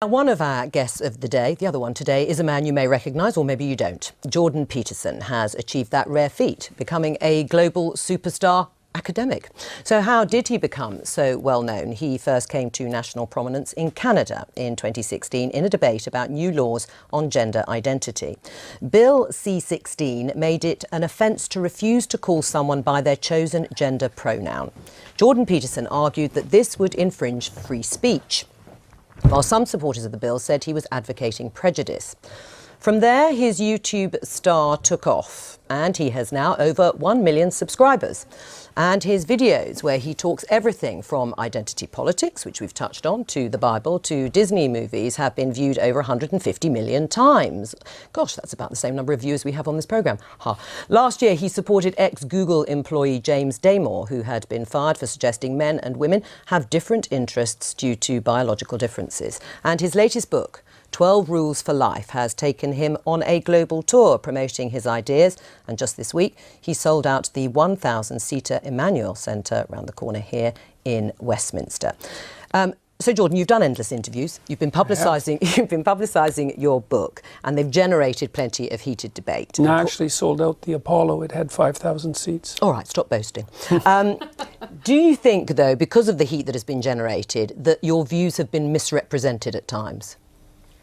One of our guests of the day, the other one today, is a man you may recognise, or maybe you don't. Jordan Peterson has achieved that rare feat, becoming a global superstar academic. So how did he become so well known? He first came to national prominence in Canada in 2016 in a debate about new laws on gender identity. Bill C-16 made it an offence to refuse to call someone by their chosen gender pronoun. Jordan Peterson argued that this would infringe free speech, while some supporters of the bill said he was advocating prejudice. From there, his YouTube star took off, and he has now over 1 million subscribers. And his videos, where he talks everything from identity politics, which we've touched on, to the Bible, to Disney movies, have been viewed over 150 million times. Gosh, that's about the same number of viewers we have on this programme. Last year, he supported ex-Google employee James Damore, who had been fired for suggesting men and women have different interests due to biological differences. And his latest book, 12 Rules for Life, has taken him on a global tour promoting his ideas, and just this week he sold out the 1,000-seater Emmanuel Centre around the corner here in Westminster. So Jordan, you've done endless interviews, you've been publicising your book, and they've generated plenty of heated debate. No, I actually sold out the Apollo. It had 5,000 seats. All right, stop boasting. Do you think, though, because of the heat that has been generated, that your views have been misrepresented at times?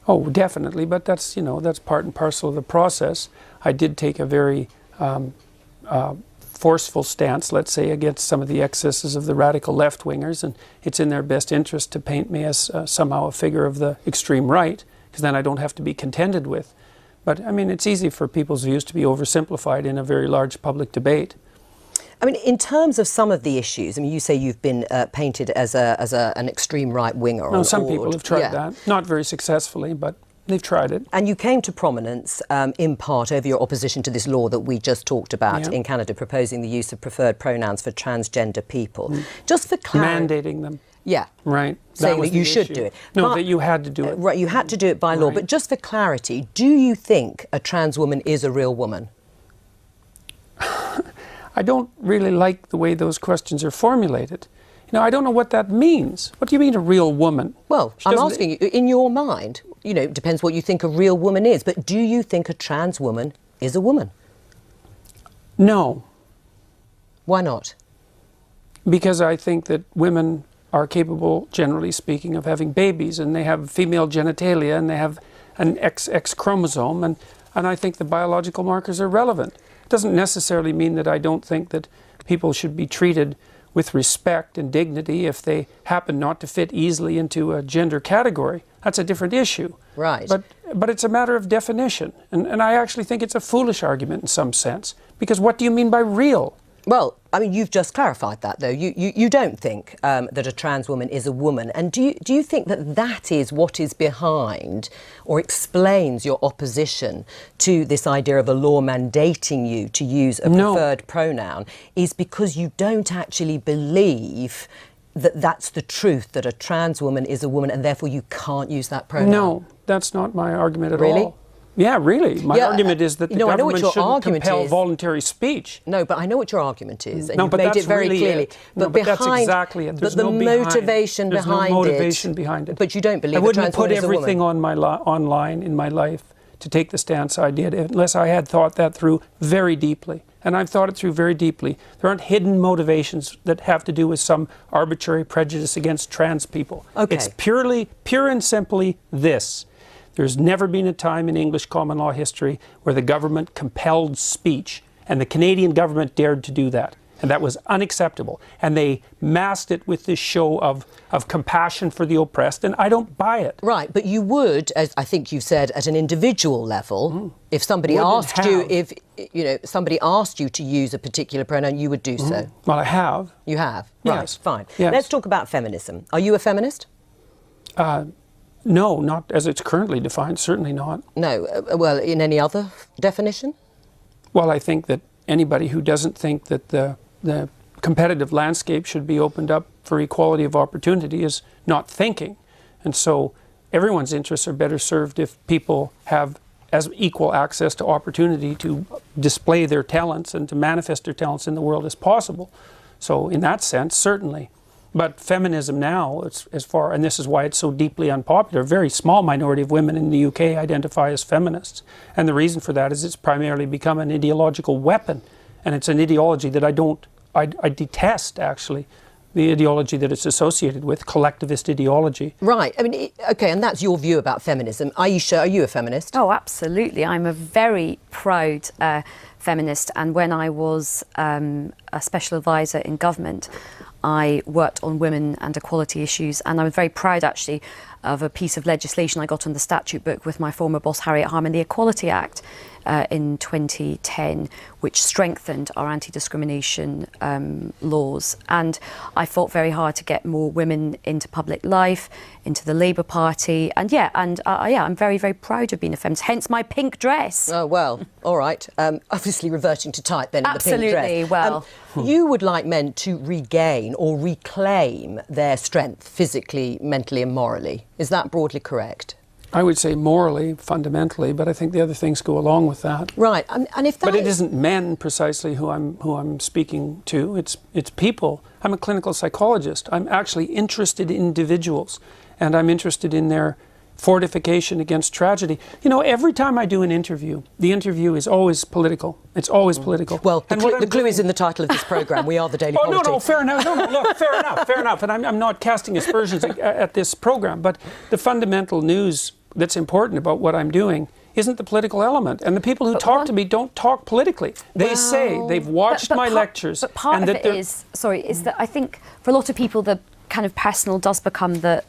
Oh, definitely, but that's, that's part and parcel of the process. I did take a very forceful stance, let's say, against some of the excesses of the radical left-wingers, and it's in their best interest to paint me as somehow a figure of the extreme right, because then I don't have to be contended with. But, I mean, it's easy for people's views to be oversimplified in a very large public debate. I mean, in terms of some of the issues, I mean, you say you've been painted as an extreme right-winger. No, some people have tried that. Not very successfully, but they've tried it. And you came to prominence in part over your opposition to this law that we just talked about in Canada, proposing the use of preferred pronouns for transgender people. Just for clarity... Mandating them. Yeah. Right. Saying that you should do it. No, but that you had to do it. Right, you had to do it by law. But just for clarity, do you think a trans woman is a real woman? I don't really like the way those questions are formulated. I don't know what that means. What do you mean a real woman? Well, I'm asking you, in your mind, it depends what you think a real woman is, but do you think a trans woman is a woman? No. Why not? Because I think that women are capable, generally speaking, of having babies, and they have female genitalia, and they have an XX chromosome, and I think the biological markers are relevant. Doesn't necessarily mean that I don't think that people should be treated with respect and dignity if they happen not to fit easily into a gender category. That's a different issue. Right. But it's a matter of definition. And I actually think it's a foolish argument in some sense. Because what do you mean by real? Well, I mean, you've just clarified that, though. You don't think that a trans woman is a woman. And do you think that that is what is behind or explains your opposition to this idea of a law mandating you to use a preferred pronoun, is because you don't actually believe that that's the truth, that a trans woman is a woman and therefore you can't use that pronoun? No, that's not my argument at all. Really? Yeah, really. My argument is that the government shouldn't compel voluntary speech. No, but I know what your argument is, and no, you've made it very clearly. But that's exactly it. There's no motivation behind it. But you don't believe I wouldn't put is a everything woman. online in my life to take the stance I did unless I had thought that through very deeply. And I've thought it through very deeply. There aren't hidden motivations that have to do with some arbitrary prejudice against trans people. Okay. It's pure and simply this. There's never been a time in English common law history where the government compelled speech, and the Canadian government dared to do that. And that was unacceptable. And they masked it with this show of compassion for the oppressed, and I don't buy it. Right, but you would, as I think you said, at an individual level, if somebody asked you, somebody asked you to use a particular pronoun, you would do so. Well, I have. You have? Yes. Right, fine. Yes. Let's talk about feminism. Are you a feminist? No, not as it's currently defined, certainly not. No, well, in any other definition? Well, I think that anybody who doesn't think that the competitive landscape should be opened up for equality of opportunity is not thinking. And so everyone's interests are better served if people have as equal access to opportunity to display their talents and to manifest their talents in the world as possible. So in that sense, certainly. But feminism now, and this is why it's so deeply unpopular, a very small minority of women in the UK identify as feminists. And the reason for that is it's primarily become an ideological weapon. And it's an ideology that I detest, actually, the ideology that it's associated with, collectivist ideology. Right. I mean, OK, and that's your view about feminism. Aisha, are you a feminist? Oh, absolutely. I'm a very proud feminist. And when I was a special advisor in government, I worked on women and equality issues, and I was very proud, actually, of a piece of legislation I got on the statute book with my former boss, Harriet Harman, the Equality Act in 2010, which strengthened our anti-discrimination laws. And I fought very hard to get more women into public life, into the Labour Party. And I'm very, very proud of being a feminist, hence my pink dress. Oh, well, all right. Obviously reverting to type then in the pink dress. Absolutely, well. You would like men to regain or reclaim their strength physically, mentally and morally. Is that broadly correct? I would say morally, fundamentally, but I think the other things go along with that. Right, and if that But it isn't men precisely who I'm speaking to. It's people. I'm a clinical psychologist. I'm actually interested in individuals, and I'm interested in their fortification against tragedy. You know, every time I do an interview, the interview is always political. It's always political. Well, the clue is in the title of this programme. We are the Daily Politics. No, fair enough. No, look, fair enough. And I'm not casting aspersions at this programme, but the fundamental news that's important about what I'm doing isn't the political element. And the people who talk to me don't talk politically. They say they've watched my lectures. But part of it is that I think for a lot of people the kind of personal does become the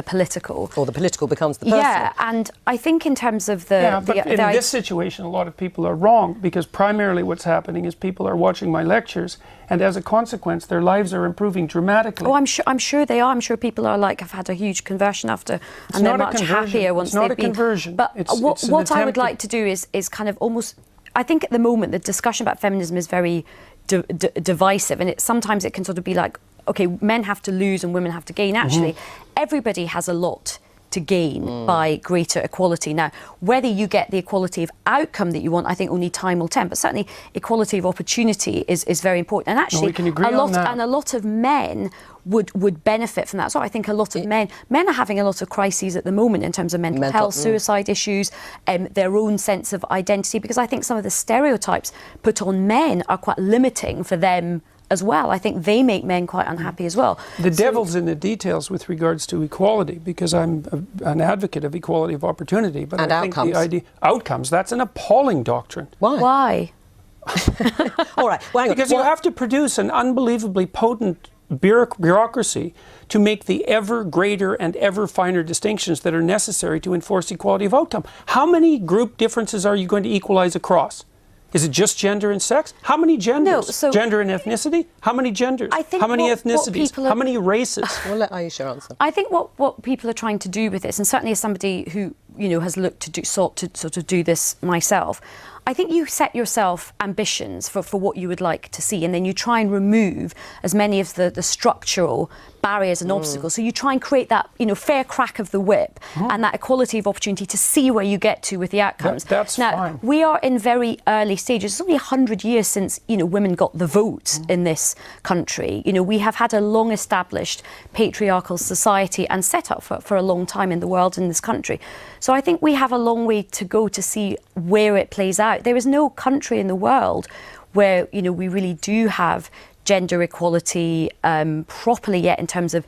political. Or the political becomes the personal. Yeah, and I think in terms of in this situation, a lot of people are wrong, because primarily what's happening is people are watching my lectures, and as a consequence, their lives are improving dramatically. Oh, I'm sure they are. I'm sure people are have had a huge conversion after, and they're much happier once they've been. It's not a conversion. But what I would like to do is kind of almost. I think at the moment the discussion about feminism is very divisive, and sometimes it can sort of be like, okay, men have to lose and women have to gain. Actually, everybody has a lot to gain by greater equality. Now, whether you get the equality of outcome that you want, I think only time will tell. But certainly, equality of opportunity is very important. And actually, we can agree on that. And a lot of men would benefit from that. So I think a lot of men are having a lot of crises at the moment in terms of mental health, suicide issues, their own sense of identity, because I think some of the stereotypes put on men are quite limiting for them as well. I think they make men quite unhappy as well. The devil's in the details with regards to equality, because I'm an advocate of equality of opportunity. But I think outcomes, that's an appalling doctrine. Why? All right. Well, because you have to produce an unbelievably potent bureaucracy to make the ever greater and ever finer distinctions that are necessary to enforce equality of outcome. How many group differences are you going to equalize across? Is it just gender and sex? How many genders? No, gender and ethnicity? How many genders? I think how many ethnicities? How many races? We'll let Aisha answer. I think what people are trying to do with this, and certainly as somebody who has sought to sort of do this myself, I think you set yourself ambitions for what you would like to see, and then you try and remove as many of the structural barriers and obstacles. So you try and create that fair crack of the whip and that equality of opportunity to see where you get to with the outcomes. That's now, fine. We are in very early stages. It's only 100 years since women got the vote in this country. We have had a long established patriarchal society and set up for a long time in the world, in this country. So I think we have a long way to go to see where it plays out. There is no country in the world where we really do have gender equality properly yet, in terms of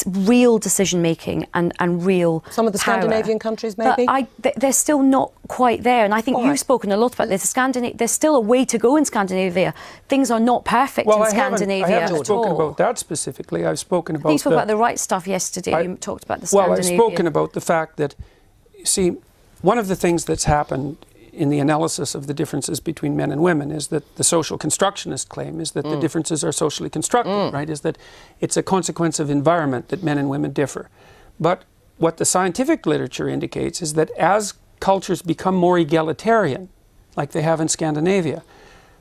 real decision making and real some of the power. Scandinavian countries, maybe. But they're still not quite there, and I think you've spoken a lot about this. There's still a way to go in Scandinavia. Things are not perfect in Scandinavia. I haven't spoken about that specifically. I've spoken about. You spoke about the right stuff yesterday. You talked about the Scandinavian. Well, I've spoken about the fact that, see, one of the things that's happened in the analysis of the differences between men and women is that the social constructionist claim is that the differences are socially constructed, right? Is that it's a consequence of environment that men and women differ. But what the scientific literature indicates is that as cultures become more egalitarian, like they have in Scandinavia,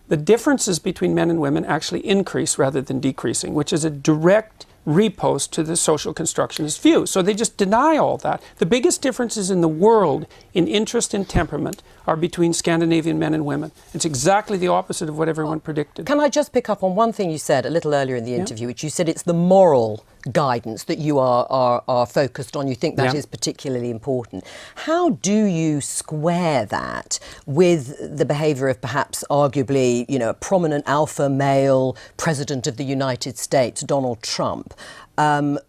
the differences between men and women actually increase rather than decreasing, which is a direct repost to the social constructionist view. So they just deny all that. The biggest differences in the world in interest and temperament are between Scandinavian men and women. It's exactly the opposite of what everyone predicted. Can I just pick up on one thing you said a little earlier in the interview, which you said it's the moral guidance that you are focused on. You think that is particularly important. How do you square that with the behaviour of perhaps arguably, you know, a prominent alpha male president of the United States, Donald Trump,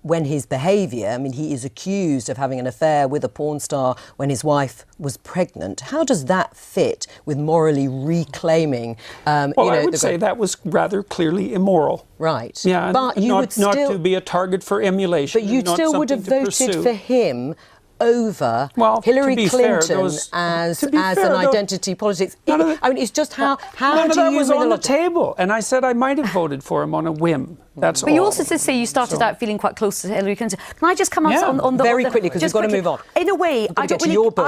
when his behaviour, I mean, he is accused of having an affair with a porn star when his wife was pregnant. How does that fit with morally reclaiming? Well, I would say that was rather clearly immoral. Right. Yeah, but you would still, not to be a target for emulation. But you still would have voted for him over Hillary Clinton as an identity politics. I mean, it's just how none do of that you was on the table, and I said I might have voted for him on a whim. That's all. But you also did say you started out feeling quite close to Hillary Clinton. Can I just come on the very quickly, because we've got to move on. In a way, I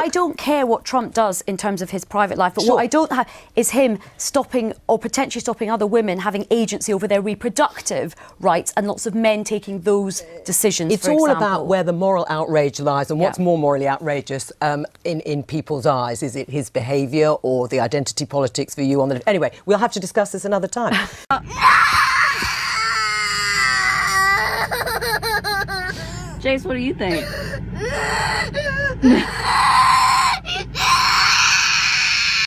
don't care what Trump does in terms of his private life, but what I don't have is him stopping or potentially stopping other women having agency over their reproductive rights, and lots of men taking those decisions. It's all about where the moral outrage lies, and what's more morally outrageous in people's eyes. Is it his behaviour or the identity politics for you on the... Anyway, we'll have to discuss this another time. Jace, what do you think?